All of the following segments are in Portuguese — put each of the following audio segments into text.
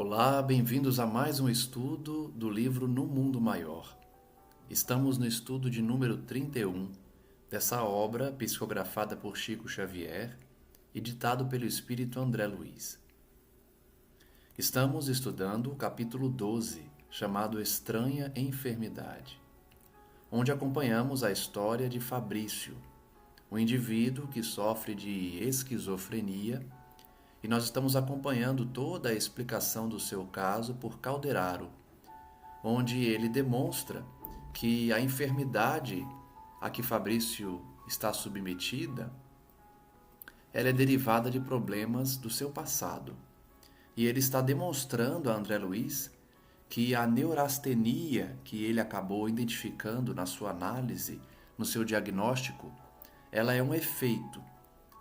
Olá, bem-vindos a mais um estudo do livro No Mundo Maior. Estamos no estudo de número 31 dessa obra psicografada por Chico Xavier e ditado pelo espírito André Luiz. Estamos estudando o capítulo 12, chamado Estranha Enfermidade, onde acompanhamos a história de Fabrício, um indivíduo que sofre de esquizofrenia, e nós estamos acompanhando toda a explicação do seu caso por Calderaro, onde ele demonstra que a enfermidade a que Fabrício está submetida, ela é derivada de problemas do seu passado. E ele está demonstrando a André Luiz que a neurastenia que ele acabou identificando na sua análise, no seu diagnóstico, ela é um efeito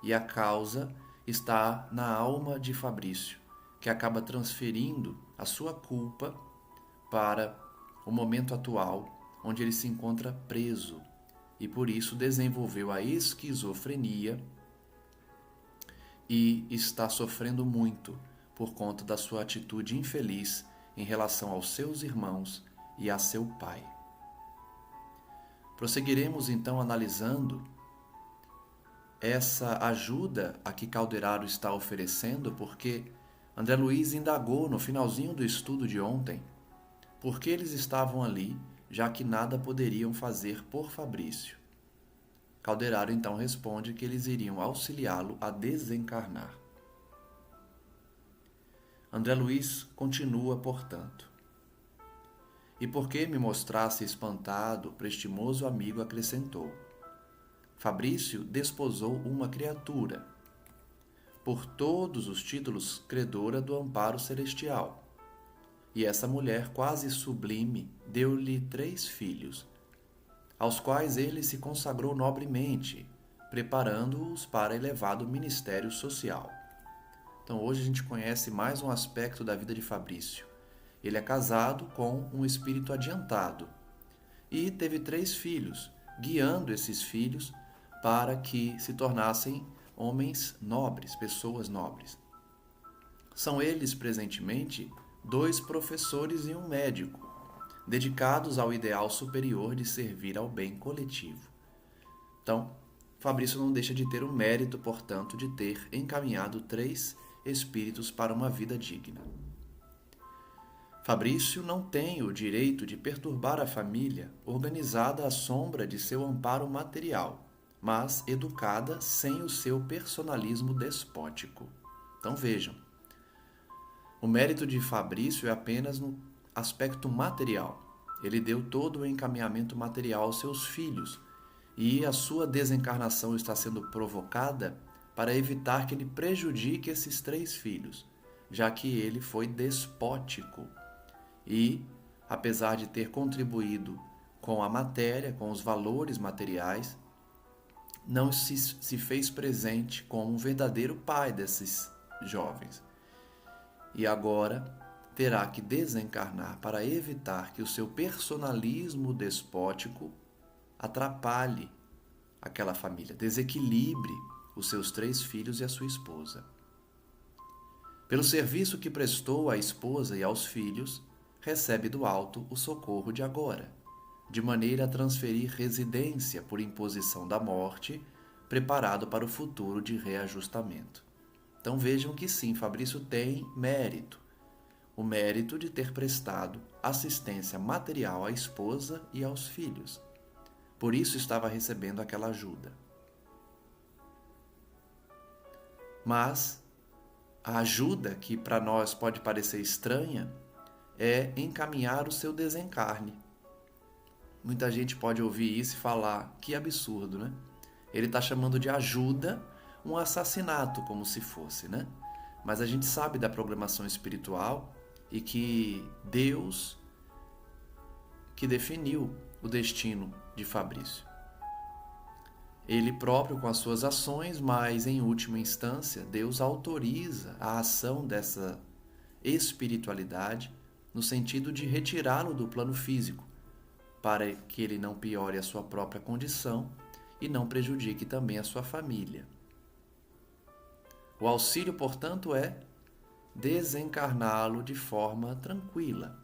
e a causa está na alma de Fabrício, que acaba transferindo a sua culpa para o momento atual, onde ele se encontra preso e por isso desenvolveu a esquizofrenia e está sofrendo muito por conta da sua atitude infeliz em relação aos seus irmãos e a seu pai. Prosseguiremos então analisando essa ajuda a que Calderaro está oferecendo, porque André Luiz indagou no finalzinho do estudo de ontem por que eles estavam ali, já que nada poderiam fazer por Fabrício. Calderaro então responde que eles iriam auxiliá-lo a desencarnar. André Luiz continua, portanto. E porque me mostrasse espantado, o prestimoso amigo acrescentou: Fabrício desposou uma criatura, por todos os títulos credora do amparo celestial. E essa mulher quase sublime deu-lhe 3 filhos, aos quais ele se consagrou nobremente, preparando-os para elevado ministério social. Então hoje a gente conhece mais um aspecto da vida de Fabrício. Ele é casado com um espírito adiantado e teve 3 filhos, guiando esses filhos para que se tornassem homens nobres, pessoas nobres. São eles, presentemente, 2 professores e um médico, dedicados ao ideal superior de servir ao bem coletivo. Então, Fabrício não deixa de ter o mérito, portanto, de ter encaminhado 3 espíritos para uma vida digna. Fabrício não tem o direito de perturbar a família organizada à sombra de seu amparo material, mas educada sem o seu personalismo despótico. Então vejam, o mérito de Fabrício é apenas no aspecto material. Ele deu todo o encaminhamento material aos seus filhos e a sua desencarnação está sendo provocada para evitar que ele prejudique esses 3 filhos, já que ele foi despótico e, apesar de ter contribuído com a matéria, com os valores materiais, não se fez presente como um verdadeiro pai desses jovens. E agora terá que desencarnar para evitar que o seu personalismo despótico atrapalhe aquela família, desequilibre os seus 3 filhos e a sua esposa. Pelo serviço que prestou à esposa e aos filhos, recebe do alto o socorro de agora, de maneira a transferir residência por imposição da morte, preparado para o futuro de reajustamento. Então vejam que sim, Fabrício tem mérito. O mérito de ter prestado assistência material à esposa e aos filhos. Por isso estava recebendo aquela ajuda. Mas a ajuda, que para nós pode parecer estranha, é encaminhar o seu desencarne. Muita gente pode ouvir isso e falar, que absurdo, né? Ele está chamando de ajuda um assassinato, como se fosse, né? Mas a gente sabe da programação espiritual e que Deus que definiu o destino de Fabrício. Ele próprio com as suas ações, mas em última instância, Deus autoriza a ação dessa espiritualidade no sentido de retirá-lo do plano físico, para que ele não piore a sua própria condição e não prejudique também a sua família. O auxílio, portanto, é desencarná-lo de forma tranquila,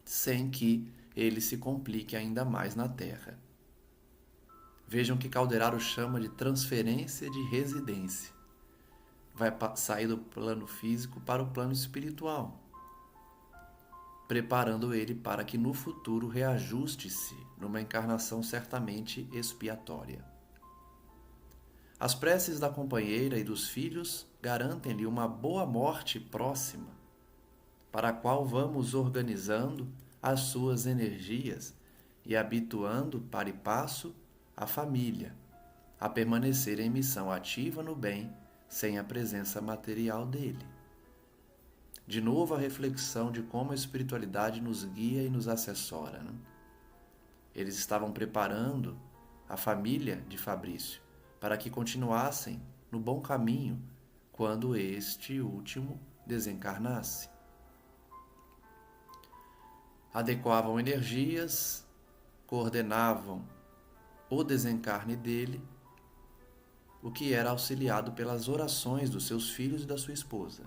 sem que ele se complique ainda mais na Terra. Vejam que Calderaro chama de transferência de residência. Vai sair do plano físico para o plano espiritual, preparando ele para que no futuro reajuste-se numa encarnação certamente expiatória. As preces da companheira e dos filhos garantem-lhe uma boa morte próxima, para a qual vamos organizando as suas energias e habituando para e passo a família a permanecer em missão ativa no bem sem a presença material dele. De novo a reflexão de como a espiritualidade nos guia e nos assessora, né? Eles estavam preparando a família de Fabrício para que continuassem no bom caminho quando este último desencarnasse. Adequavam energias, coordenavam o desencarne dele, o que era auxiliado pelas orações dos seus filhos e da sua esposa.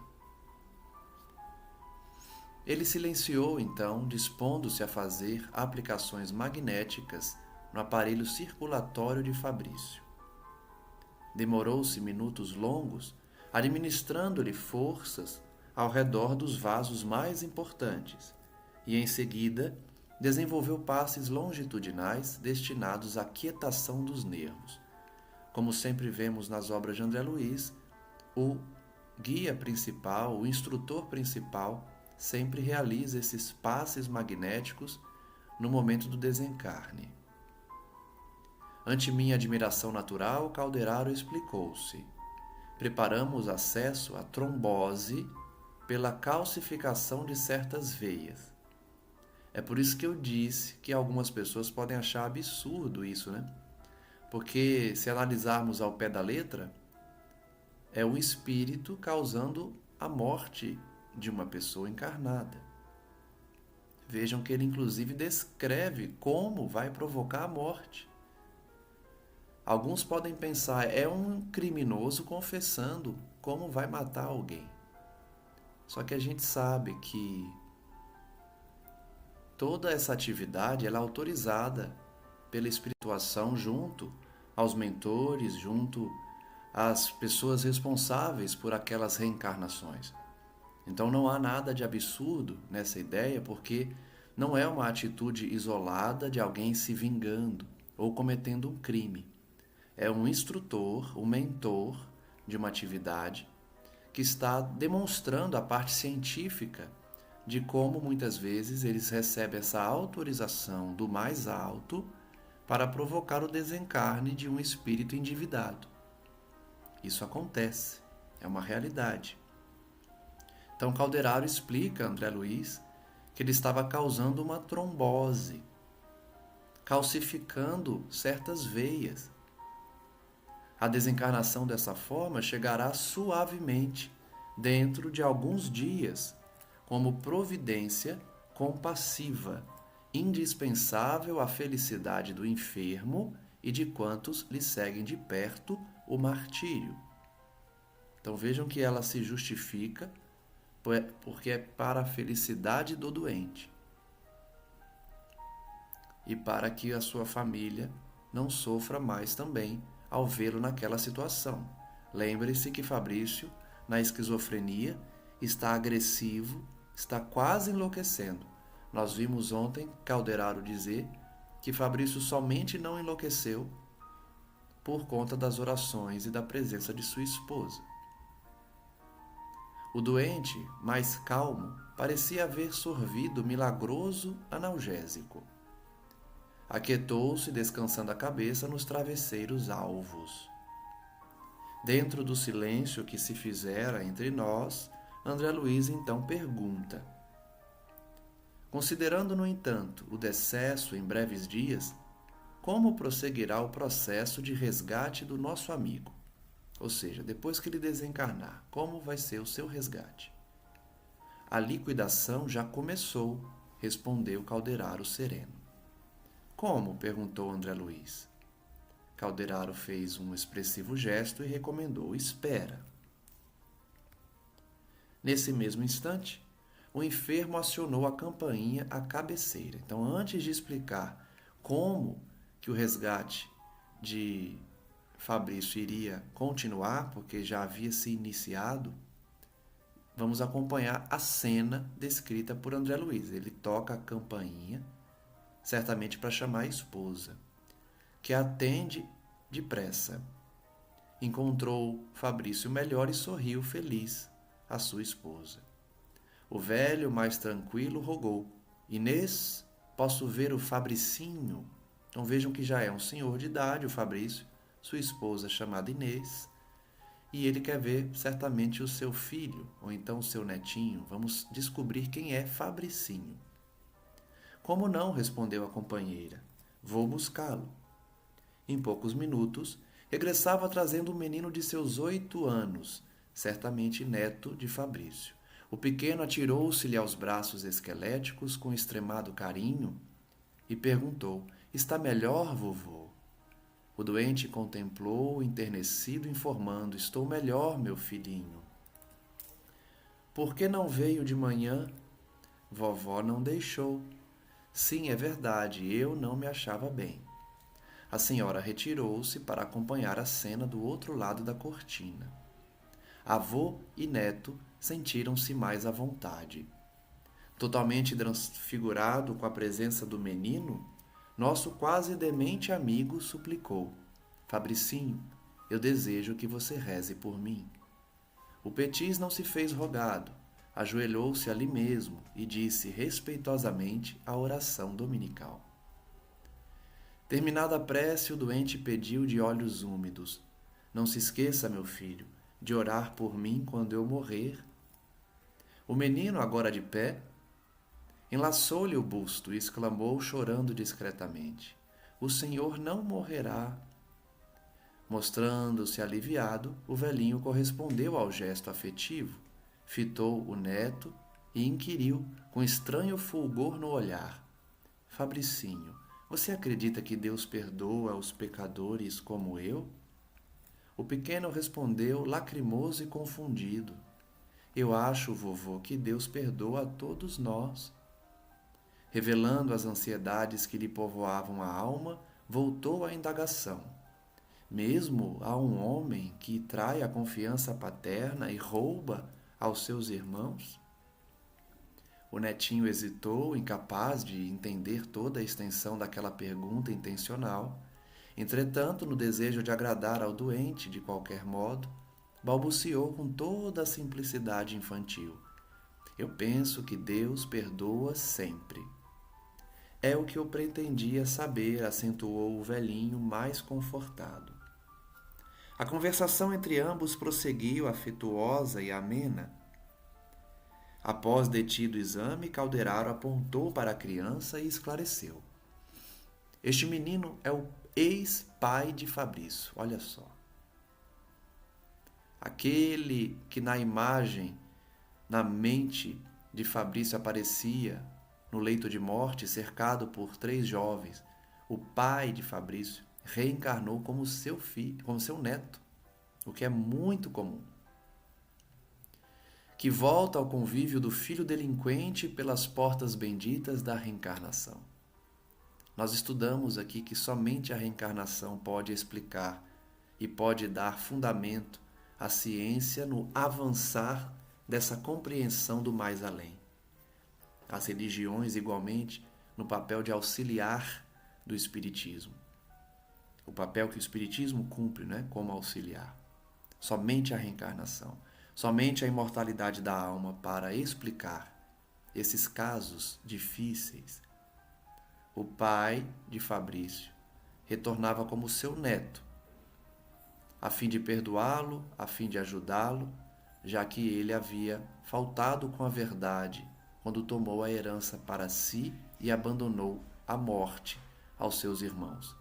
Ele silenciou, então, dispondo-se a fazer aplicações magnéticas no aparelho circulatório de Fabrício. Demorou-se minutos longos, administrando-lhe forças ao redor dos vasos mais importantes, e em seguida desenvolveu passes longitudinais destinados à quietação dos nervos. Como sempre vemos nas obras de André Luiz, o guia principal, o instrutor principal, sempre realiza esses passes magnéticos no momento do desencarne. Ante minha admiração natural, Calderaro explicou-se. Preparamos acesso à trombose pela calcificação de certas veias. É por isso que eu disse que algumas pessoas podem achar absurdo isso, né? Porque se analisarmos ao pé da letra, é um espírito causando a morte de uma pessoa encarnada. Vejam que ele inclusive descreve como vai provocar a morte. Alguns podem pensar, é um criminoso confessando como vai matar alguém. Só que a gente sabe que toda essa atividade ela é autorizada pela espirituação junto aos mentores, junto às pessoas responsáveis por aquelas reencarnações. Então não há nada de absurdo nessa ideia, porque não é uma atitude isolada de alguém se vingando ou cometendo um crime. É um instrutor, um mentor de uma atividade que está demonstrando a parte científica de como muitas vezes eles recebem essa autorização do mais alto para provocar o desencarne de um espírito endividado. Isso acontece, é uma realidade. Então Calderaro explica a André Luiz que ele estava causando uma trombose, calcificando certas veias. A desencarnação dessa forma chegará suavemente, dentro de alguns dias, como providência compassiva, indispensável à felicidade do enfermo e de quantos lhe seguem de perto o martírio. Então vejam que ela se justifica porque é para a felicidade do doente e para que a sua família não sofra mais também ao vê-lo naquela situação. Lembre-se que Fabrício, na esquizofrenia, está agressivo, está quase enlouquecendo. Nós vimos ontem Calderaro dizer que Fabrício somente não enlouqueceu por conta das orações e da presença de sua esposa. O doente, mais calmo, parecia haver sorvido milagroso analgésico. Aquietou-se, descansando a cabeça nos travesseiros alvos. Dentro do silêncio que se fizera entre nós, André Luiz então pergunta: considerando, no entanto, o decesso em breves dias, como prosseguirá o processo de resgate do nosso amigo? Ou seja, depois que ele desencarnar, como vai ser o seu resgate? A liquidação já começou, respondeu Calderaro sereno. Como? Perguntou André Luiz. Calderaro fez um expressivo gesto e recomendou: espera. Nesse mesmo instante, o enfermo acionou a campainha à cabeceira. Então, antes de explicar como que o resgate de Fabrício iria continuar, porque já havia se iniciado, vamos acompanhar a cena descrita por André Luiz. Ele toca a campainha, certamente para chamar a esposa, que atende depressa. Encontrou Fabrício melhor e sorriu feliz à sua esposa. O velho, mais tranquilo, rogou: Inês, posso ver o Fabricinho? Então vejam que já é um senhor de idade, o Fabrício, sua esposa chamada Inês, e ele quer ver certamente o seu filho, ou então o seu netinho. Vamos descobrir quem é Fabricinho. Como não? Respondeu a companheira. Vou buscá-lo. Em poucos minutos, regressava trazendo um menino de seus 8 anos, certamente neto de Fabrício. O pequeno atirou-se-lhe aos braços esqueléticos com extremado carinho e perguntou: Está melhor, vovô? O doente contemplou, enternecido, informando: Estou melhor, meu filhinho. Por que não veio de manhã? Vovó não deixou. Sim, é verdade, eu não me achava bem. A senhora retirou-se para acompanhar a cena do outro lado da cortina. Avô e neto sentiram-se mais à vontade. Totalmente transfigurado com a presença do menino, nosso quase demente amigo suplicou: Fabricinho, eu desejo que você reze por mim. O Petis não se fez rogado, ajoelhou-se ali mesmo e disse respeitosamente a oração dominical. Terminada a prece, o doente pediu de olhos úmidos: Não se esqueça, meu filho, de orar por mim quando eu morrer. O menino, agora de pé, enlaçou-lhe o busto e exclamou, chorando discretamente: O senhor não morrerá. Mostrando-se aliviado, o velhinho correspondeu ao gesto afetivo, fitou o neto e inquiriu, com estranho fulgor no olhar: Fabricinho, você acredita que Deus perdoa os pecadores como eu? O pequeno respondeu, lacrimoso e confundido: Eu acho, vovô, que Deus perdoa a todos nós. Revelando as ansiedades que lhe povoavam a alma, voltou à indagação: Mesmo a um homem que trai a confiança paterna e rouba aos seus irmãos? O netinho hesitou, incapaz de entender toda a extensão daquela pergunta intencional. Entretanto, no desejo de agradar ao doente de qualquer modo, balbuciou com toda a simplicidade infantil: Eu penso que Deus perdoa sempre. É o que eu pretendia saber, acentuou o velhinho mais confortado. A conversação entre ambos prosseguiu afetuosa e amena. Após detido o exame, Calderaro apontou para a criança e esclareceu: Este menino é o ex-pai de Fabrício, olha só. Aquele que na imagem, na mente de Fabrício aparecia no leito de morte, cercado por 3 jovens, o pai de Fabrício reencarnou como seu filho, como seu neto, o que é muito comum. Que volta ao convívio do filho delinquente pelas portas benditas da reencarnação. Nós estudamos aqui que somente a reencarnação pode explicar e pode dar fundamento à ciência no avançar dessa compreensão do mais além. As religiões, igualmente, no papel de auxiliar do Espiritismo. O papel que o Espiritismo cumpre, né, como auxiliar. Somente a reencarnação, somente a imortalidade da alma para explicar esses casos difíceis. O pai de Fabrício retornava como seu neto, a fim de perdoá-lo, a fim de ajudá-lo, já que ele havia faltado com a verdade quando tomou a herança para si e abandonou a morte aos seus irmãos.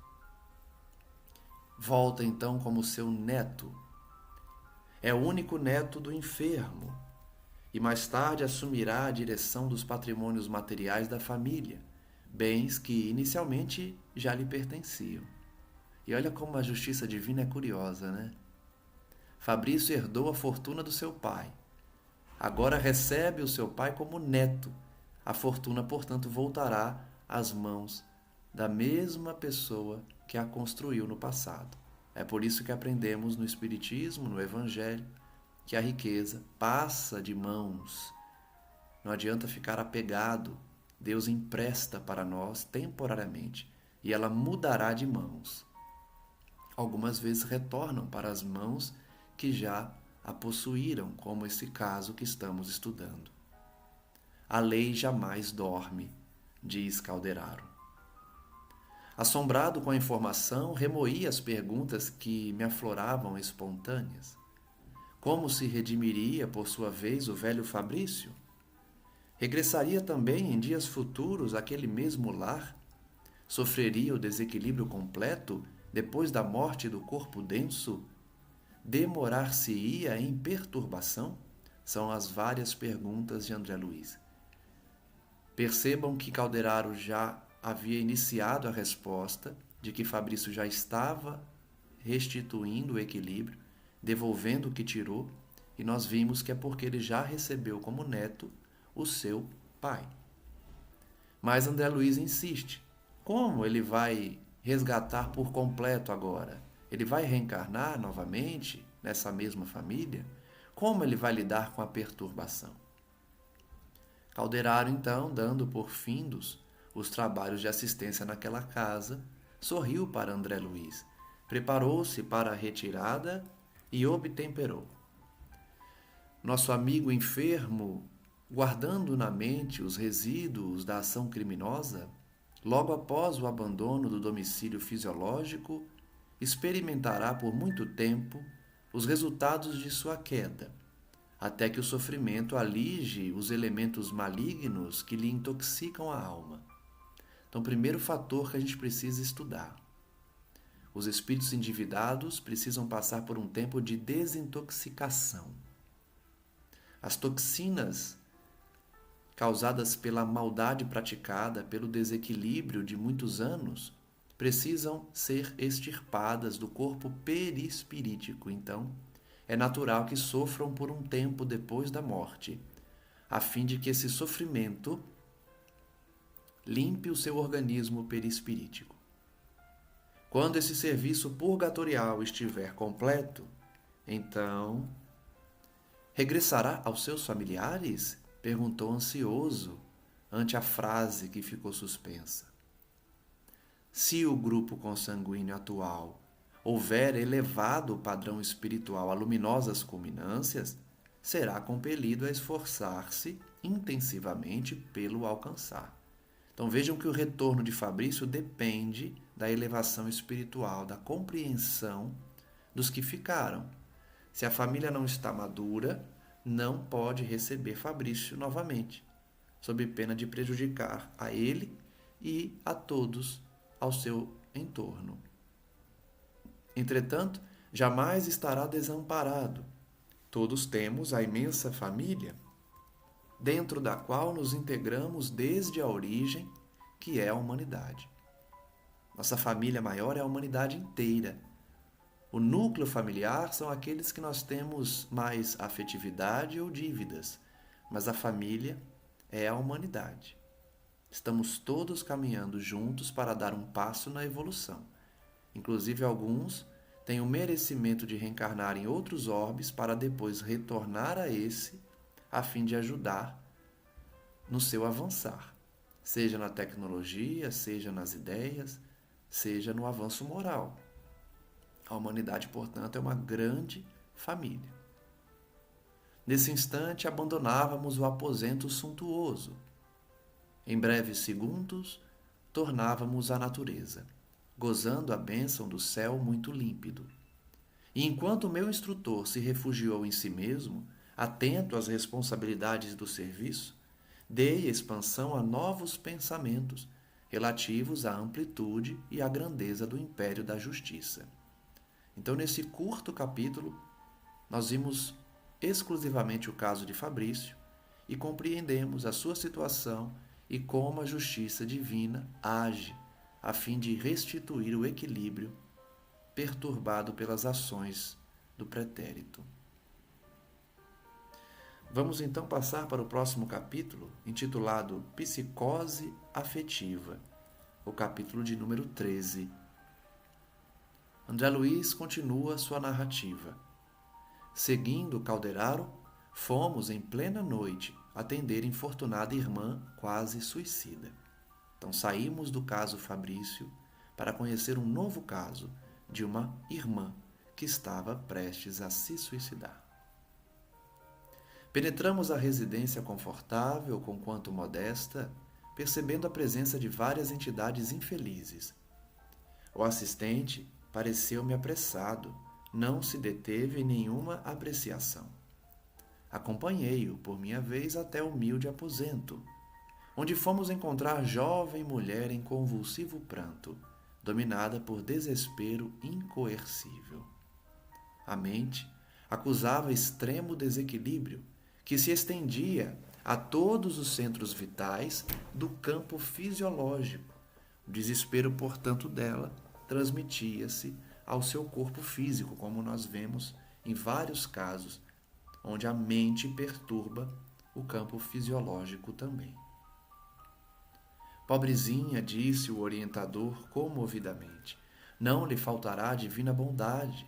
Volta então como seu neto. É o único neto do enfermo e mais tarde assumirá a direção dos patrimônios materiais da família, bens que inicialmente já lhe pertenciam. E olha como a justiça divina é curiosa, né? Fabrício herdou a fortuna do seu pai. Agora recebe o seu pai como neto. A fortuna, portanto, voltará às mãos da mesma pessoa que a construiu no passado. É por isso que aprendemos no Espiritismo, no Evangelho, que a riqueza passa de mãos. Não adianta ficar apegado. Deus empresta para nós temporariamente e ela mudará de mãos. Algumas vezes retornam para as mãos que já a possuíram, como esse caso que estamos estudando. A lei jamais dorme, diz Calderaro. Assombrado com a informação, remoí as perguntas que me afloravam espontâneas. Como se redimiria, por sua vez, o velho Fabrício? Regressaria também em dias futuros àquele mesmo lar? Sofreria o desequilíbrio completo depois da morte do corpo denso? Demorar-se-ia em perturbação? São as várias perguntas de André Luiz. Percebam que Calderaro já havia iniciado a resposta de que Fabrício já estava restituindo o equilíbrio, devolvendo o que tirou, e nós vimos que é porque ele já recebeu como neto o seu pai. Mas André Luiz insiste. Como ele vai resgatar por completo agora? Ele vai reencarnar novamente nessa mesma família? Como ele vai lidar com a perturbação? Calderaro, então, dando por findos os trabalhos de assistência naquela casa, sorriu para André Luiz, preparou-se para a retirada e obtemperou. Nosso amigo enfermo, guardando na mente os resíduos da ação criminosa, logo após o abandono do domicílio fisiológico, experimentará por muito tempo os resultados de sua queda, até que o sofrimento alige os elementos malignos que lhe intoxicam a alma. Então, primeiro fator que a gente precisa estudar. Os espíritos endividados precisam passar por um tempo de desintoxicação. As toxinas causadas pela maldade praticada, pelo desequilíbrio de muitos anos, precisam ser extirpadas do corpo perispirítico. Então, é natural que sofram por um tempo depois da morte, a fim de que esse sofrimento limpe o seu organismo perispirítico. Quando esse serviço purgatorial estiver completo, então, regressará aos seus familiares? Perguntou ansioso ante a frase que ficou suspensa. Se o grupo consanguíneo atual houver elevado o padrão espiritual a luminosas culminâncias, será compelido a esforçar-se intensivamente pelo alcançar. Então vejam que o retorno de Fabrício depende da elevação espiritual, da compreensão dos que ficaram. Se a família não está madura, não pode receber Fabrício novamente, sob pena de prejudicar a ele e a todos ao seu entorno. Entretanto, jamais estará desamparado. Todos temos a imensa família, dentro da qual nos integramos desde a origem, que é a humanidade. Nossa família maior é a humanidade inteira. O núcleo familiar são aqueles que nós temos mais afetividade ou dívidas, mas a família é a humanidade. Estamos todos caminhando juntos para dar um passo na evolução. Inclusive, alguns têm o merecimento de reencarnar em outros orbes para depois retornar a esse, a fim de ajudar no seu avançar, seja na tecnologia, seja nas ideias, seja no avanço moral. A humanidade, portanto, é uma grande família. Nesse instante, abandonávamos o aposento suntuoso. Em breves segundos, tornávamos à natureza, gozando a bênção do céu muito límpido. E enquanto o meu instrutor se refugiou em si mesmo, atento às responsabilidades do serviço, dei expansão a novos pensamentos relativos à amplitude e à grandeza do império da justiça. Então, nesse curto capítulo, nós vimos exclusivamente o caso de Fabrício e compreendemos a sua situação e como a justiça divina age a fim de restituir o equilíbrio perturbado pelas ações do pretérito. Vamos então passar para o próximo capítulo, intitulado Psicose Afetiva, o capítulo de número 13. André Luiz continua sua narrativa. Seguindo Calderaro, fomos em plena noite atender infortunada irmã quase suicida. Então saímos do caso Fabrício para conhecer um novo caso de uma irmã que estava prestes a se suicidar. Penetramos a residência confortável, conquanto modesta, percebendo a presença de várias entidades infelizes. O assistente pareceu-me apressado, não se deteve em nenhuma apreciação. Acompanhei-o, por minha vez, até o humilde aposento, onde fomos encontrar jovem mulher em convulsivo pranto, dominada por desespero incoercível. A mente acusava extremo desequilíbrio, que se estendia a todos os centros vitais do campo fisiológico. O desespero, portanto, dela transmitia-se ao seu corpo físico, como nós vemos em vários casos, onde a mente perturba o campo fisiológico também. Pobrezinha, disse o orientador comovidamente, não lhe faltará a divina bondade.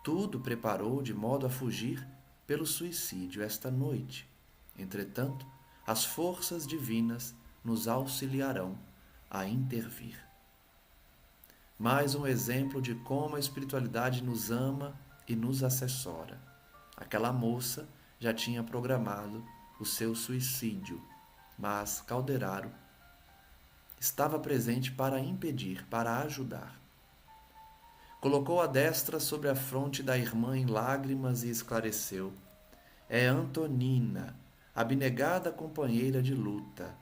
Tudo preparou de modo a fugir pelo suicídio esta noite. Entretanto, as forças divinas nos auxiliarão a intervir. Mais um exemplo de como a espiritualidade nos ama e nos assessora. Aquela moça já tinha programado o seu suicídio, mas Calderaro estava presente para impedir, para ajudar. Colocou a destra sobre a fronte da irmã em lágrimas e esclareceu. É Antonina, abnegada companheira de luta.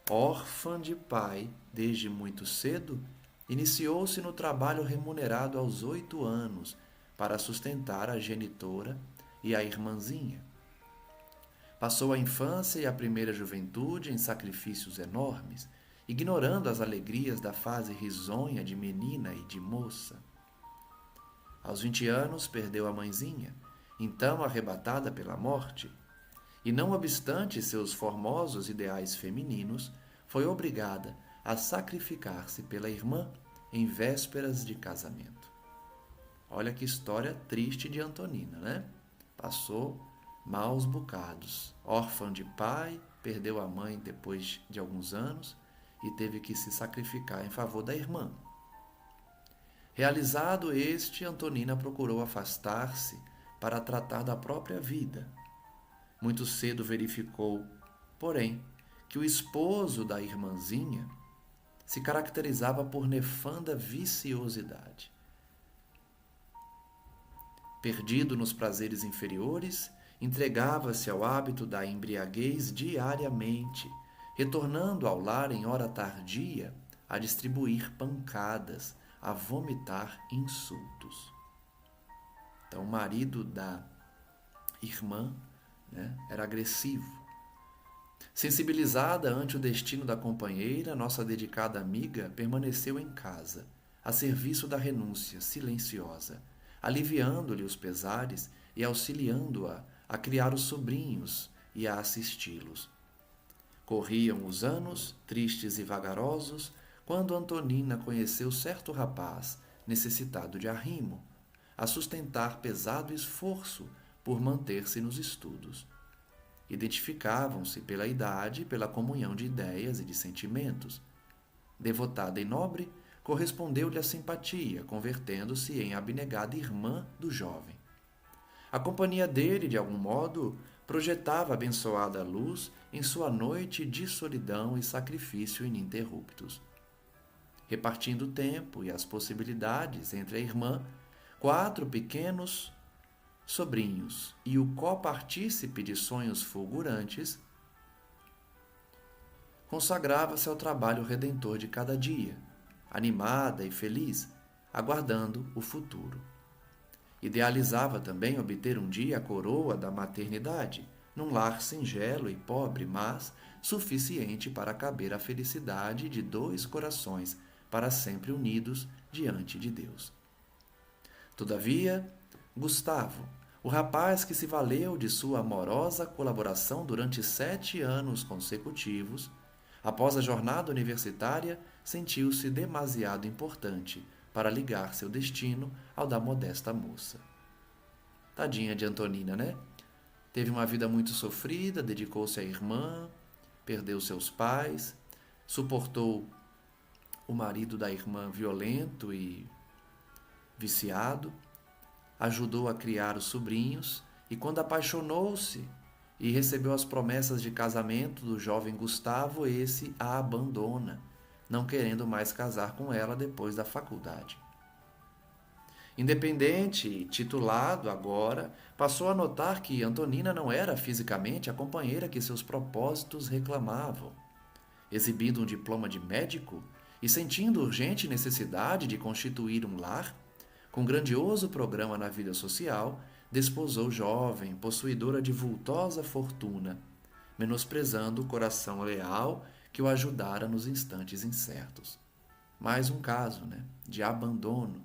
Órfã de pai desde muito cedo, iniciou-se no trabalho remunerado aos 8 anos para sustentar a genitora e a irmãzinha. Passou a infância e a primeira juventude em sacrifícios enormes, ignorando as alegrias da fase risonha de menina e de moça. Aos 20 anos, perdeu a mãezinha, então arrebatada pela morte, e não obstante seus formosos ideais femininos, foi obrigada a sacrificar-se pela irmã em vésperas de casamento. Olha que história triste de Antonina, né? Passou maus bocados. Órfã de pai, perdeu a mãe depois de alguns anos e teve que se sacrificar em favor da irmã. Realizado este, Antonina procurou afastar-se para tratar da própria vida. Muito cedo verificou, porém, que o esposo da irmãzinha se caracterizava por nefanda viciosidade. Perdido nos prazeres inferiores, entregava-se ao hábito da embriaguez diariamente, retornando ao lar em hora tardia a distribuir pancadas, a vomitar insultos. Então, o marido da irmã, era agressivo. Sensibilizada ante o destino da companheira, nossa dedicada amiga permaneceu em casa, a serviço da renúncia silenciosa, aliviando-lhe os pesares e auxiliando-a a criar os sobrinhos e a assisti-los. Corriam os anos, tristes e vagarosos, quando Antonina conheceu certo rapaz necessitado de arrimo, a sustentar pesado esforço por manter-se nos estudos. Identificavam-se pela idade e pela comunhão de ideias e de sentimentos. Devotada e nobre, correspondeu-lhe a simpatia, convertendo-se em abnegada irmã do jovem. A companhia dele, de algum modo, projetava abençoada luz em sua noite de solidão e sacrifício ininterruptos. Repartindo o tempo e as possibilidades entre a irmã, 4 pequenos sobrinhos e o copartícipe de sonhos fulgurantes, consagrava-se ao trabalho redentor de cada dia, animada e feliz, aguardando o futuro. Idealizava também obter um dia a coroa da maternidade, num lar singelo e pobre, mas suficiente para caber a felicidade de 2 corações para sempre unidos diante de Deus. Todavia, Gustavo, O rapaz, que se valeu de sua amorosa colaboração durante 7 anos consecutivos, após a jornada universitária, sentiu-se demasiado importante para ligar seu destino ao da modesta moça. Tadinha de Antonina, né? Teve uma vida muito sofrida, dedicou-se à irmã, perdeu seus pais, suportou o marido da irmã violento e viciado, ajudou a criar os sobrinhos e, quando apaixonou-se e recebeu as promessas de casamento do jovem Gustavo, esse a abandona, não querendo mais casar com ela depois da faculdade. Independente e titulado agora, passou a notar que Antonina não era fisicamente a companheira que seus propósitos reclamavam. Exibindo um diploma de médico e sentindo urgente necessidade de constituir um lar, com grandioso programa na vida social, desposou jovem, possuidora de vultosa fortuna, menosprezando o coração leal que o ajudara nos instantes incertos. Mais um caso, de abandono,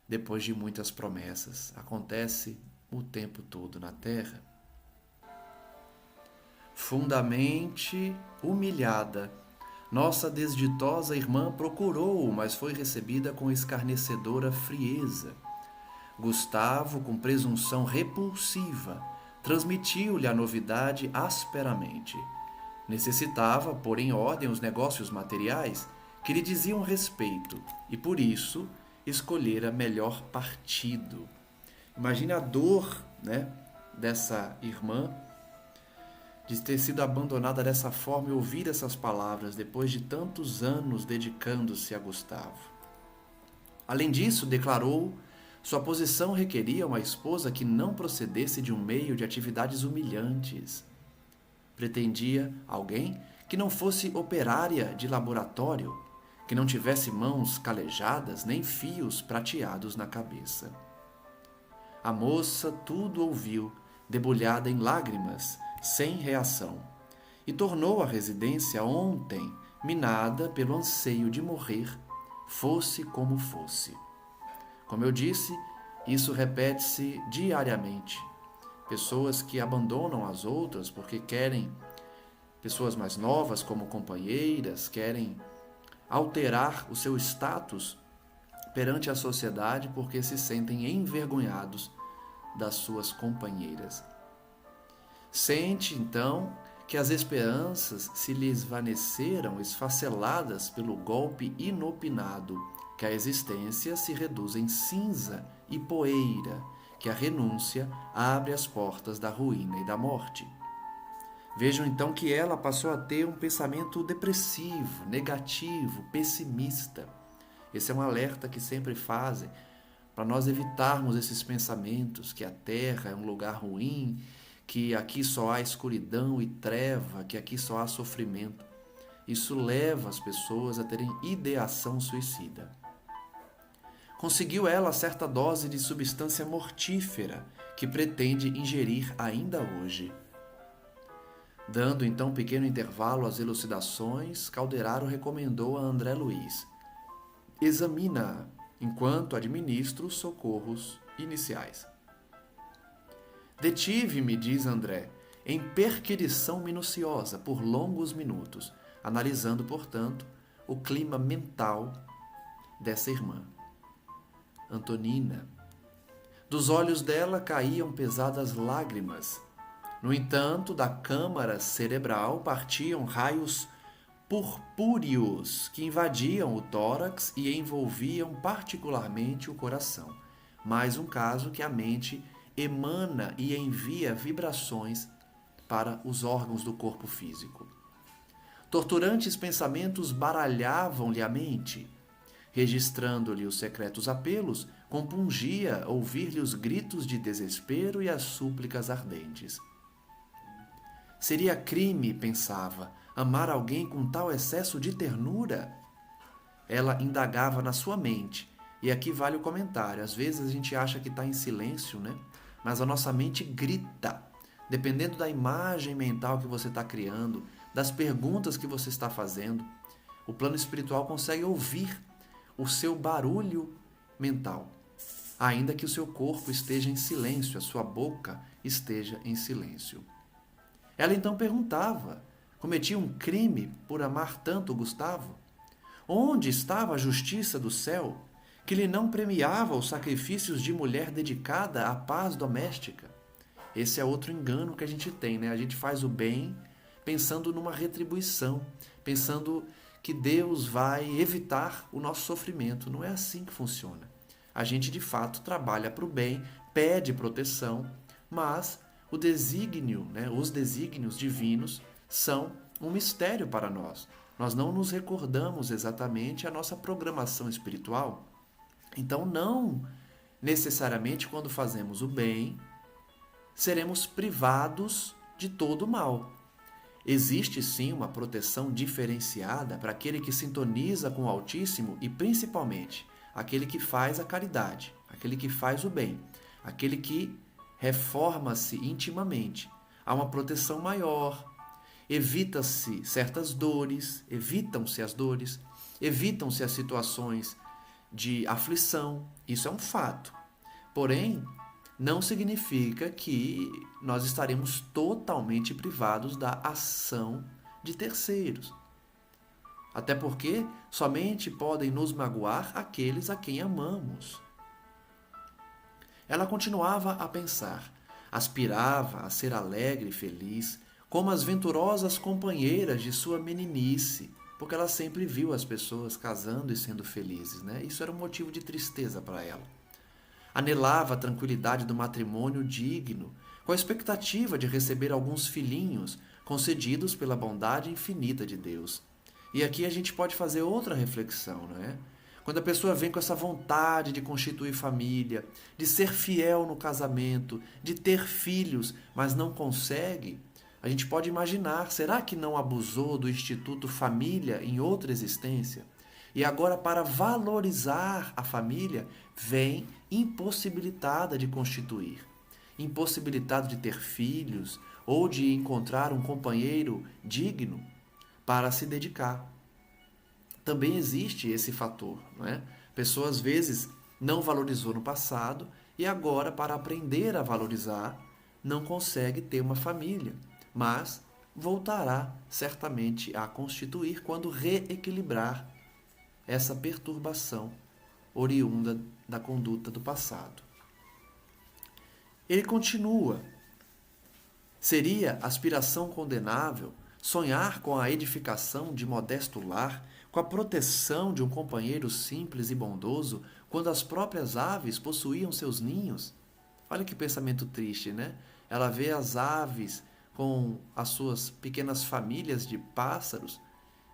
depois de muitas promessas. Acontece o tempo todo na Terra. Fundamente humilhada, nossa desditosa irmã procurou-o, mas foi recebida com escarnecedora frieza. Gustavo, com presunção repulsiva, transmitiu-lhe a novidade asperamente. Necessitava pôr em ordem os negócios materiais que lhe diziam respeito e, por isso, escolhera melhor partido. Imagine a dor, dessa irmã de ter sido abandonada dessa forma e ouvir essas palavras depois de tantos anos dedicando-se a Gustavo. Além disso, declarou, sua posição requeria uma esposa que não procedesse de um meio de atividades humilhantes. Pretendia alguém que não fosse operária de laboratório, que não tivesse mãos calejadas nem fios prateados na cabeça. A moça tudo ouviu, debulhada em lágrimas, sem reação, e tornou à residência ontem, minada pelo anseio de morrer, fosse como fosse. Como eu disse, isso repete-se diariamente. Pessoas que abandonam as outras porque querem pessoas mais novas como companheiras, querem alterar o seu status perante a sociedade porque se sentem envergonhados das suas companheiras. Sente, então, que as esperanças se lhes esvaneceram, esfaceladas pelo golpe inopinado, que a existência se reduz em cinza e poeira, que a renúncia abre as portas da ruína e da morte. Vejam então que ela passou a ter um pensamento depressivo, negativo, pessimista. Esse é um alerta que sempre fazem para nós evitarmos esses pensamentos, que a Terra é um lugar ruim, que aqui só há escuridão e treva, que aqui só há sofrimento. Isso leva as pessoas a terem ideação suicida. Conseguiu ela certa dose de substância mortífera que pretende ingerir ainda hoje. Dando então um pequeno intervalo às elucidações, Calderaro recomendou a André Luiz: examina-a enquanto administro os socorros iniciais. Detive-me, diz André, em perquirição minuciosa por longos minutos, analisando, portanto, o clima mental dessa irmã. Antonina. Dos olhos dela caíam pesadas lágrimas. No entanto, da câmara cerebral partiam raios purpúreos que invadiam o tórax e envolviam particularmente o coração. Mais um caso que a mente emana e envia vibrações para os órgãos do corpo físico. Torturantes pensamentos baralhavam-lhe a mente. Registrando-lhe os secretos apelos, compungia ouvir-lhe os gritos de desespero e as súplicas ardentes. Seria crime, pensava, amar alguém com tal excesso de ternura? Ela indagava na sua mente, e aqui vale o comentário. Às vezes a gente acha que está em silêncio, mas a nossa mente grita. Dependendo da imagem mental que você está criando, das perguntas que você está fazendo, o plano espiritual consegue ouvir o seu barulho mental. ainda que o seu corpo esteja em silêncio, a sua boca esteja em silêncio. Ela então perguntava: cometia um crime por amar tanto Gustavo? Onde estava a justiça do céu, que lhe não premiava os sacrifícios de mulher dedicada à paz doméstica? Esse é outro engano que a gente tem, né? A gente faz o bem pensando numa retribuição, pensando que Deus vai evitar o nosso sofrimento. Não é assim que funciona. A gente, de fato, trabalha para o bem, pede proteção, mas o desígnio, né, os desígnios divinos são um mistério para nós. Nós não nos recordamos exatamente a nossa programação espiritual. Então, não necessariamente quando fazemos o bem, seremos privados de todo o mal. Existe sim uma proteção diferenciada para aquele que sintoniza com o Altíssimo e principalmente aquele que faz a caridade, aquele que faz o bem, aquele que reforma-se intimamente. Há uma proteção maior, evita-se certas dores, evitam-se as dores, evitam-se as situações de aflição. Isso é um fato. Porém, não significa que nós estaremos totalmente privados da ação de terceiros. Até porque somente podem nos magoar aqueles a quem amamos. Ela continuava a pensar, aspirava a ser alegre e feliz, como as venturosas companheiras de sua meninice, porque ela sempre viu as pessoas casando e sendo felizes, né? Isso era um motivo de tristeza para ela. Anelava a tranquilidade do matrimônio digno, com a expectativa de receber alguns filhinhos concedidos pela bondade infinita de Deus. E aqui a gente pode fazer outra reflexão, não é? Quando a pessoa vem com essa vontade de constituir família, de ser fiel no casamento, de ter filhos, mas não consegue, a gente pode imaginar, será que não abusou do Instituto Família em outra existência? E agora, para valorizar a família, vem impossibilitada de constituir, impossibilitada de ter filhos ou de encontrar um companheiro digno para se dedicar. Também existe esse fator, não é? A pessoa às vezes não valorizou no passado e agora, para aprender a valorizar, não consegue ter uma família, mas voltará certamente a constituir quando reequilibrar essa perturbação oriunda da conduta do passado. Ele continua: seria aspiração condenável sonhar com a edificação de modesto lar, com a proteção de um companheiro simples e bondoso, quando as próprias aves possuíam seus ninhos? Olha que pensamento triste, né? Ela vê as aves com as suas pequenas famílias de pássaros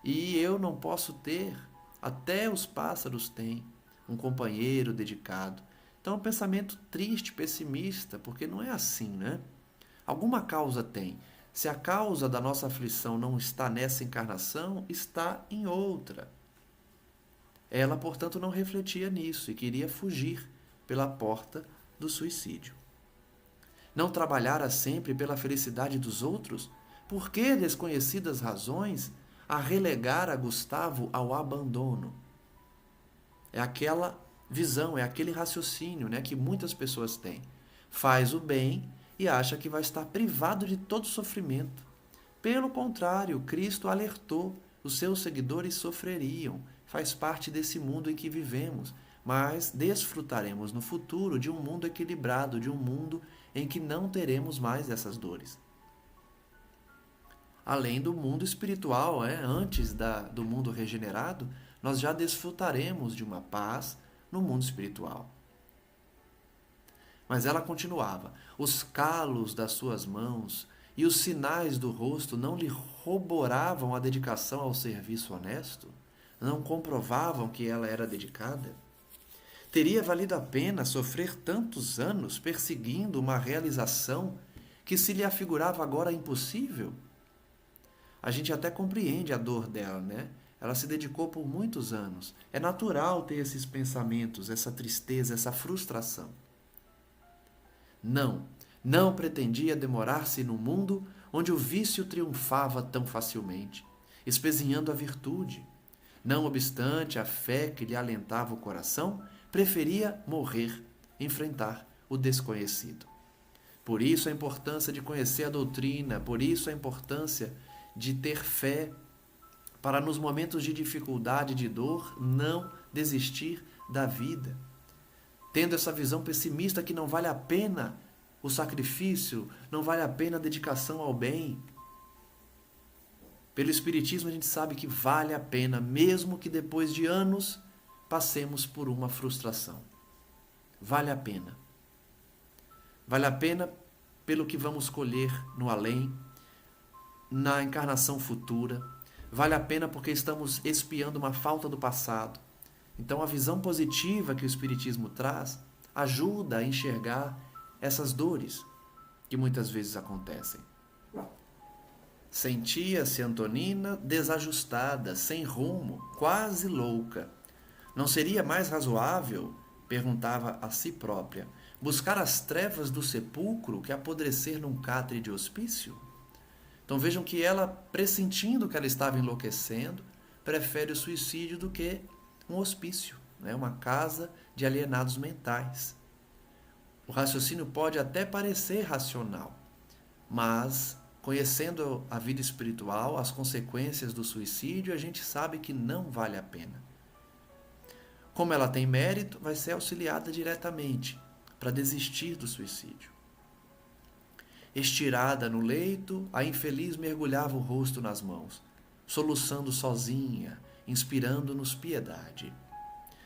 e eu não posso ter. Até os pássaros têm um companheiro dedicado. Então é um pensamento triste, pessimista, porque não é assim, né? Alguma causa tem. Se a causa da nossa aflição não está nessa encarnação, está em outra. Ela, portanto, não refletia nisso e queria fugir pela porta do suicídio. Não trabalhara sempre pela felicidade dos outros? Por que desconhecidas razões a relegar a Gustavo ao abandono? É aquela visão, é aquele raciocínio, né, que muitas pessoas têm. Faz o bem e acha que vai estar privado de todo sofrimento. Pelo contrário, Cristo alertou, os seus seguidores sofreriam, faz parte desse mundo em que vivemos, mas desfrutaremos no futuro de um mundo equilibrado, de um mundo em que não teremos mais essas dores. Além do mundo espiritual, antes do mundo regenerado, nós já desfrutaremos de uma paz no mundo espiritual. Mas ela continuava: os calos das suas mãos e os sinais do rosto não lhe corroboravam a dedicação ao serviço honesto? Não comprovavam que ela era dedicada? Teria valido a pena sofrer tantos anos perseguindo uma realização que se lhe afigurava agora impossível? A gente até compreende a dor dela, né? Ela se dedicou por muitos anos. É natural ter esses pensamentos, essa tristeza, essa frustração. Não pretendia demorar-se no mundo onde o vício triunfava tão facilmente, espezinhando a virtude. Não obstante a fé que lhe alentava o coração, preferia morrer enfrentar o desconhecido. Por isso a importância de conhecer a doutrina, por isso a importância de ter fé, para nos momentos de dificuldade, de dor, não desistir da vida. Tendo essa visão pessimista que não vale a pena o sacrifício, não vale a pena a dedicação ao bem. Pelo Espiritismo a gente sabe que vale a pena, mesmo que depois de anos passemos por uma frustração. Vale a pena. Vale a pena pelo que vamos colher no além, na encarnação futura. Vale a pena porque estamos expiando uma falta do passado. Então a visão positiva que o Espiritismo traz ajuda a enxergar essas dores que muitas vezes acontecem. Sentia-se Antonina desajustada, sem rumo, quase louca. Não seria mais razoável, perguntava a si própria, buscar as trevas do sepulcro que apodrecer num catre de hospício? Então vejam que ela, pressentindo que ela estava enlouquecendo, prefere o suicídio do que um hospício, né? Uma casa de alienados mentais. O raciocínio pode até parecer racional, mas conhecendo a vida espiritual, as consequências do suicídio, a gente sabe que não vale a pena. Como ela tem mérito, vai ser auxiliada diretamente para desistir do suicídio. Estirada no leito, a infeliz mergulhava o rosto nas mãos, soluçando sozinha, inspirando-nos piedade.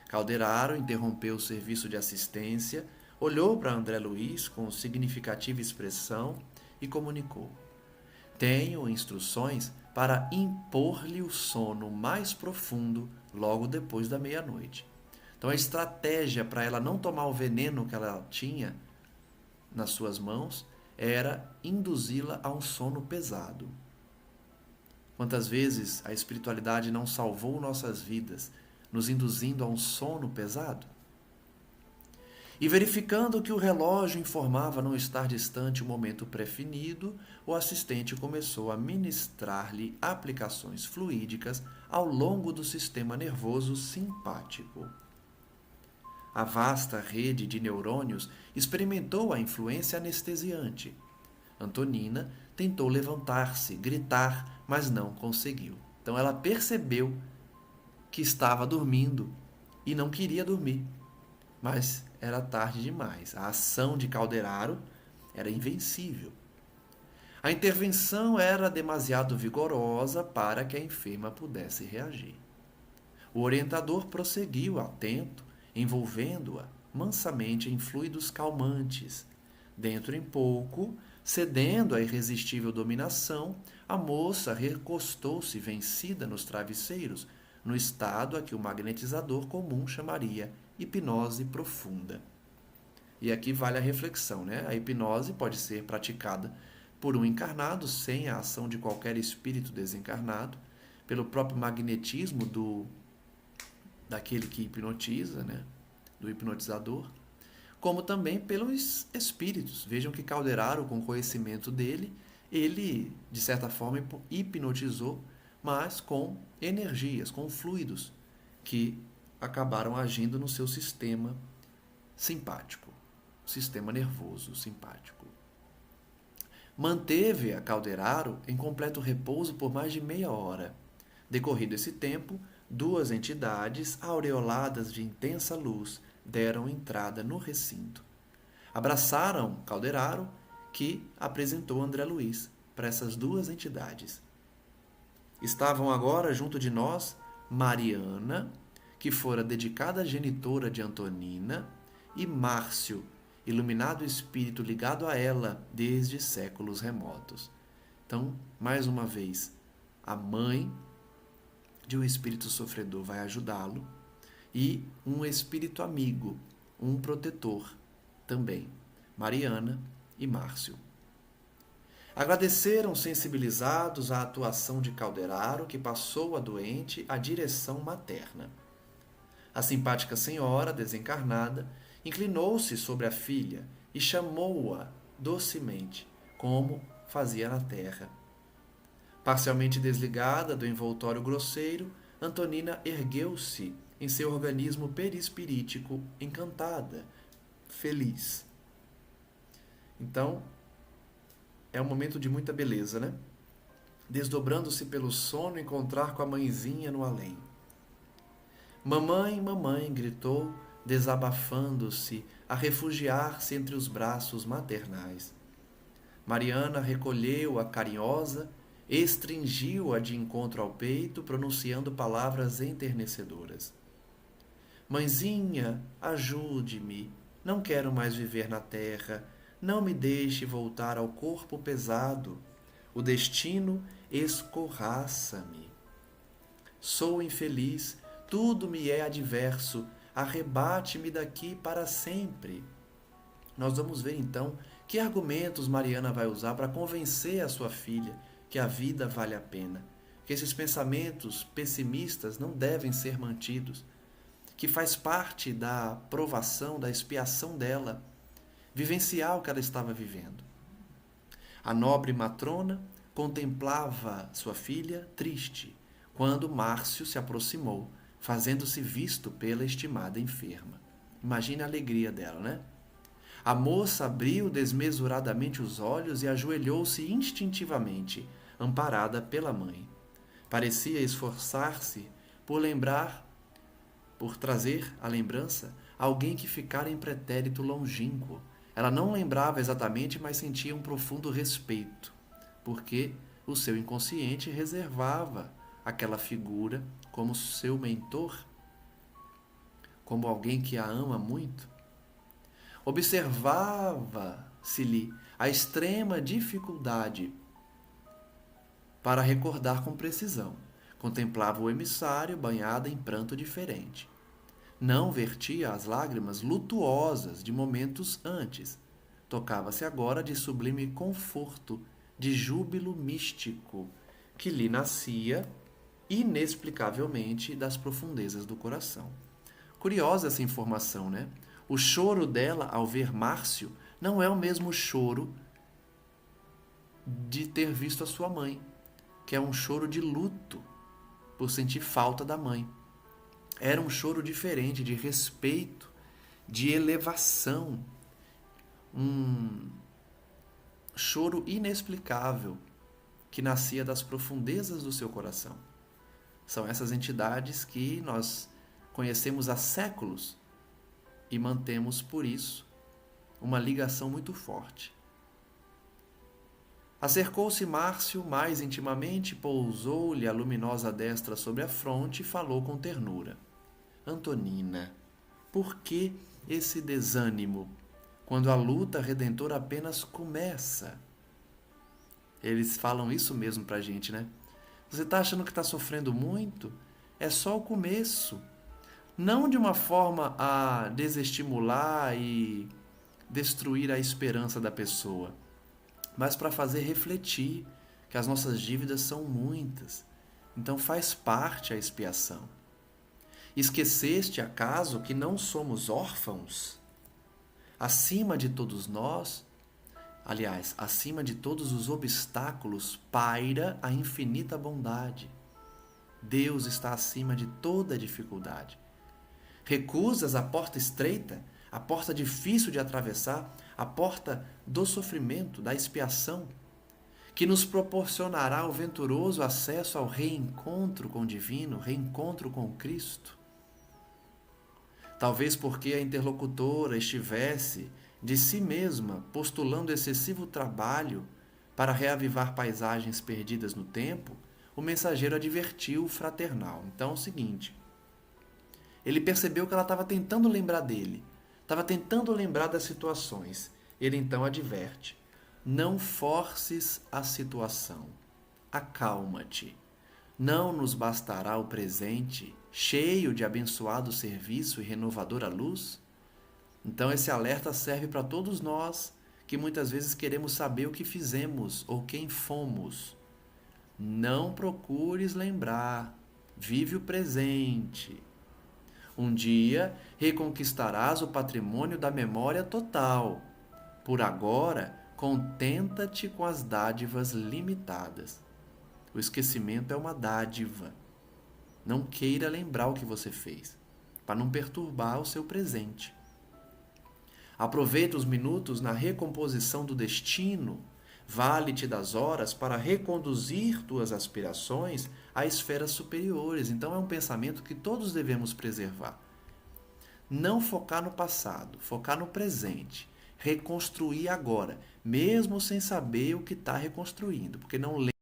Calderaro interrompeu o serviço de assistência, olhou para André Luiz com significativa expressão e comunicou: tenho instruções para impor-lhe o sono mais profundo logo depois da meia-noite. Então a estratégia para ela não tomar o veneno que ela tinha nas suas mãos era induzi-la a um sono pesado. Quantas vezes a espiritualidade não salvou nossas vidas, nos induzindo a um sono pesado? E verificando que o relógio informava não estar distante o momento prefinido, o assistente começou a ministrar-lhe aplicações fluídicas ao longo do sistema nervoso simpático. A vasta rede de neurônios experimentou a influência anestesiante. Antonina tentou levantar-se, gritar, mas não conseguiu. Então ela percebeu que estava dormindo e não queria dormir. Mas era tarde demais. A ação de Calderaro era invencível. A intervenção era demasiado vigorosa para que a enferma pudesse reagir. O orientador prosseguiu atento, envolvendo-a mansamente em fluidos calmantes. Dentro em pouco, cedendo à irresistível dominação, a moça recostou-se vencida nos travesseiros, no estado a que o magnetizador comum chamaria hipnose profunda. E aqui vale a reflexão, né? A hipnose pode ser praticada por um encarnado sem a ação de qualquer espírito desencarnado, pelo próprio magnetismo daquele que hipnotiza, né? Do hipnotizador, como também pelos espíritos. Vejam que Calderaro, com o conhecimento dele, ele, de certa forma, hipnotizou, mas com energias, com fluidos, que acabaram agindo no seu sistema simpático, sistema nervoso simpático. Manteve a Calderaro em completo repouso por mais de meia hora. Decorrido esse tempo, duas entidades, aureoladas de intensa luz, deram entrada no recinto. Abraçaram Calderaro, que apresentou André Luiz para essas duas entidades. Estavam agora junto de nós Mariana, que fora dedicada genitora de Antonina, e Márcio, iluminado espírito ligado a ela desde séculos remotos. Então, mais uma vez, a mãe de um espírito sofredor vai ajudá-lo e um espírito amigo, um protetor também, Mariana e Márcio. Agradeceram sensibilizados a atuação de Calderaro, que passou a doente a direção materna. A simpática senhora, desencarnada, inclinou-se sobre a filha e chamou-a docemente, como fazia na terra. Parcialmente desligada do envoltório grosseiro, Antonina ergueu-se em seu organismo perispirítico, encantada, feliz. Então, é um momento de muita beleza, né? Desdobrando-se pelo sono, encontrar com a mãezinha no além. Mamãe, mamãe, gritou, desabafando-se, a refugiar-se entre os braços maternais. Mariana recolheu-a carinhosa, estringiu-a de encontro ao peito, pronunciando palavras enternecedoras. Mãezinha, ajude-me. Não quero mais viver na terra. Não me deixe voltar ao corpo pesado. O destino escorraça-me. Sou infeliz, tudo me é adverso. Arrebate-me daqui para sempre. Nós vamos ver então que argumentos Mariana vai usar para convencer a sua filha que a vida vale a pena, que esses pensamentos pessimistas não devem ser mantidos, que faz parte da provação, da expiação dela, vivenciar o que ela estava vivendo. A nobre matrona contemplava sua filha triste, quando Márcio se aproximou, fazendo-se visto pela estimada enferma. Imagine a alegria dela, né? A moça abriu desmesuradamente os olhos e ajoelhou-se instintivamente, amparada pela mãe. Parecia esforçar-se por trazer à lembrança alguém que ficara em pretérito longínquo. Ela não lembrava exatamente, mas sentia um profundo respeito, porque o seu inconsciente reservava aquela figura como seu mentor, como alguém que a ama muito. Observava-se-lhe a extrema dificuldade para recordar com precisão. Contemplava o emissário banhado em pranto diferente. Não vertia as lágrimas lutuosas de momentos antes. Tocava-se agora de sublime conforto, de júbilo místico, que lhe nascia inexplicavelmente das profundezas do coração. Curiosa essa informação, né? O choro dela ao ver Márcio não é o mesmo choro de ter visto a sua mãe, que é um choro de luto por sentir falta da mãe. Era um choro diferente, de respeito, de elevação, um choro inexplicável que nascia das profundezas do seu coração. São essas entidades que nós conhecemos há séculos e mantemos, por isso, uma ligação muito forte. Acercou-se Márcio mais intimamente, pousou-lhe a luminosa destra sobre a fronte e falou com ternura. Antonina, por que esse desânimo, quando a luta redentora apenas começa? Eles falam isso mesmo pra gente, né? Você está achando que está sofrendo muito? É só o começo. Não de uma forma a desestimular e destruir a esperança da pessoa, mas para fazer refletir que as nossas dívidas são muitas. Então faz parte a expiação. Esqueceste, acaso, que não somos órfãos? Acima de todos nós, aliás, acima de todos os obstáculos, paira a infinita bondade. Deus está acima de toda dificuldade. Recusas a porta estreita, a porta difícil de atravessar, a porta do sofrimento, da expiação, que nos proporcionará o venturoso acesso ao reencontro com o divino, reencontro com Cristo. Talvez porque a interlocutora estivesse de si mesma postulando excessivo trabalho para reavivar paisagens perdidas no tempo, o mensageiro advertiu o fraternal. Então é o seguinte, ele percebeu que ela estava tentando lembrar dele, estava tentando lembrar das situações. Ele então adverte, não forces a situação, acalma-te. Não nos bastará o presente, cheio de abençoado serviço e renovadora luz? Então esse alerta serve para todos nós que muitas vezes queremos saber o que fizemos ou quem fomos. Não procures lembrar, vive o presente. Um dia reconquistarás o patrimônio da memória total. Por agora, contenta-te com as dádivas limitadas. O esquecimento é uma dádiva. Não queira lembrar o que você fez, para não perturbar o seu presente. Aproveita os minutos na recomposição do destino. Vale-te das horas para reconduzir tuas aspirações a esferas superiores. Então é um pensamento que todos devemos preservar. Não focar no passado, focar no presente. Reconstruir agora, mesmo sem saber o que está reconstruindo, porque não